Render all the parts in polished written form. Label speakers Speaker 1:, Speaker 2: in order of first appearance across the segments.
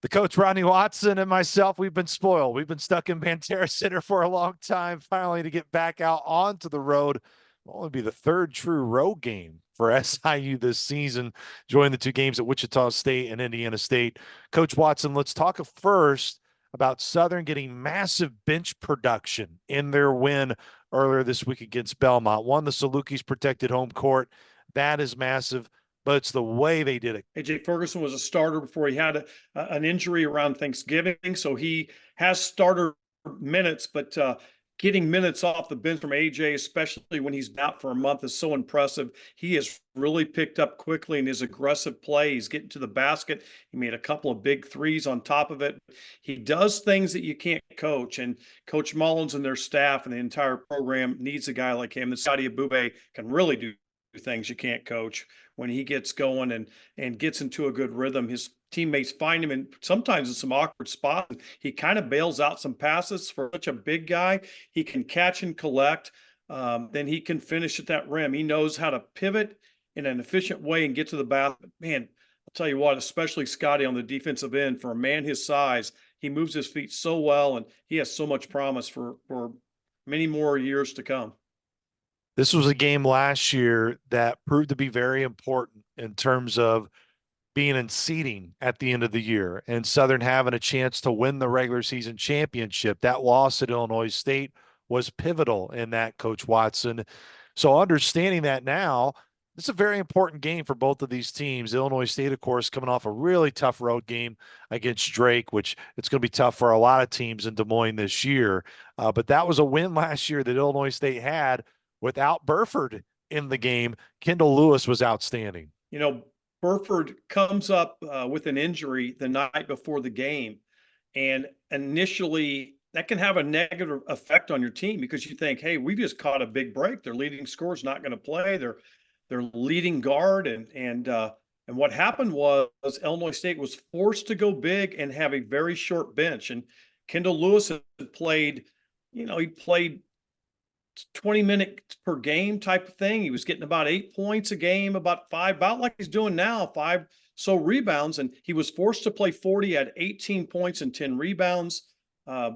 Speaker 1: The coach, Rodney Watson, and myself, we've been spoiled. We've been stuck in Pantera Center for a long time. Finally, to get back out onto the road, will only be the third true road game for SIU this season. Join the two games at Wichita State and Indiana State. Coach Watson, let's talk first about Southern getting massive bench production in their win earlier this week against Belmont. One, the Salukis protected home court. That is massive, but it's the way they did it.
Speaker 2: AJ Ferguson was a starter before he had an injury around Thanksgiving, so he has starter minutes, but getting minutes off the bench from AJ, especially when he's out for a month, is so impressive. He has really picked up quickly in his aggressive play. He's getting to the basket. He made a couple of big threes on top of it. He does things that you can't coach, and Coach Mullins and their staff and the entire program needs a guy like him. The Scotty Abube can really do things you can't coach. When he gets going and gets into a good rhythm, his teammates find him, and sometimes in some awkward spots. He kind of bails out some passes for such a big guy. He can catch and collect. Then he can finish at that rim. He knows how to pivot in an efficient way and get to the basket. Man, I'll tell you what, especially Scotty on the defensive end, for a man his size, he moves his feet so well, and he has so much promise for many more years to come.
Speaker 1: This was a game last year that proved to be very important in terms of being in seeding at the end of the year and Southern having a chance to win the regular season championship. That loss at Illinois State was pivotal in that, Coach Watson. So understanding that now, it's a very important game for both of these teams. Illinois State, of course, coming off a really tough road game against Drake, which it's going to be tough for a lot of teams in Des Moines this year. But that was a win last year that Illinois State had without Burford in the game. Kendall Lewis was outstanding.
Speaker 2: You know, Burford comes up with an injury the night before the game. And initially, that can have a negative effect on your team because you think, hey, we just caught a big break. Their leading scorer is not going to play. Their leading guard. And what happened was Illinois State was forced to go big and have a very short bench. And Kendall Lewis had played, he played 20 minutes per game type of thing. He was getting about 8 points a game, about like he's doing now, 5 rebounds. And he was forced to play 40, had 18 points and 10 rebounds.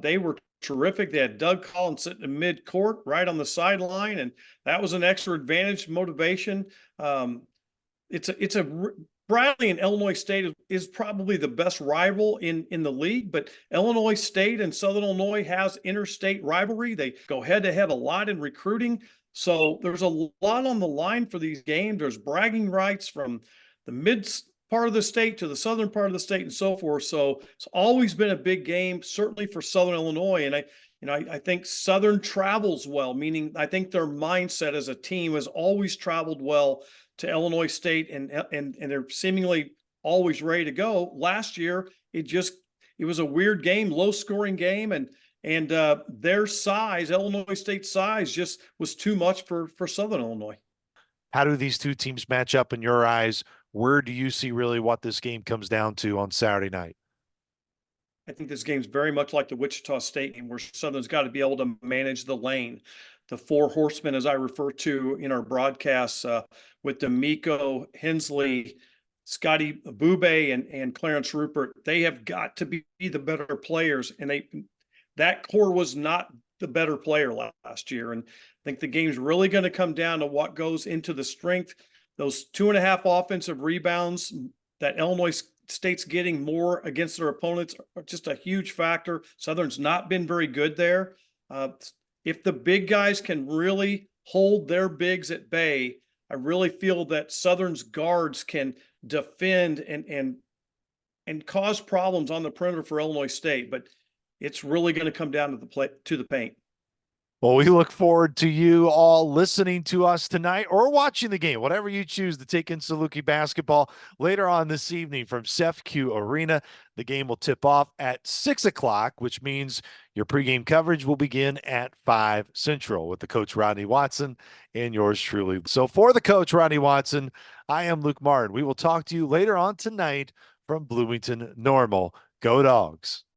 Speaker 2: They were terrific. They had Doug Collins sitting in mid-court right on the sideline, and that was an extra advantage motivation. Bradley and Illinois State is probably the best rival in the league, but Illinois State and Southern Illinois has interstate rivalry. They go head-to-head a lot in recruiting. So there's a lot on the line for these games. There's bragging rights from the mid part of the state to the southern part of the state and so forth. So it's always been a big game, certainly for Southern Illinois. And I think Southern travels well, meaning I think their mindset as a team has always traveled well to Illinois State, and they're seemingly always ready to go. Last year, it was a weird game, low scoring game, and their size, Illinois State's size, just was too much for Southern Illinois.
Speaker 1: How do these two teams match up in your eyes? Where do you see really what this game comes down to on Saturday night?
Speaker 2: I think this game's very much like the Wichita State game, where Southern's got to be able to manage the lane. The four horsemen, as I refer to in our broadcasts, with D'Amico, Hensley, Scotty Abube, and Clarence Rupert, they have got to be the better players. And that core was not the better player last year. And I think the game's really going to come down to what goes into the strength. Those 2.5 offensive rebounds that Illinois State's getting more against their opponents are just a huge factor. Southern's not been very good there. If the big guys can really hold their bigs at bay, I really feel that Southern's guards can defend and cause problems on the perimeter for Illinois State. But it's really going to come down to the paint.
Speaker 1: Well, we look forward to you all listening to us tonight or watching the game, whatever you choose to take in Saluki basketball later on this evening from CEFCU Arena. The game will tip off at 6 o'clock, which means your pregame coverage will begin at 5 Central with the coach Rodney Watson and yours truly. So for the coach Rodney Watson, I am Luke Martin. We will talk to you later on tonight from Bloomington Normal. Go Dogs.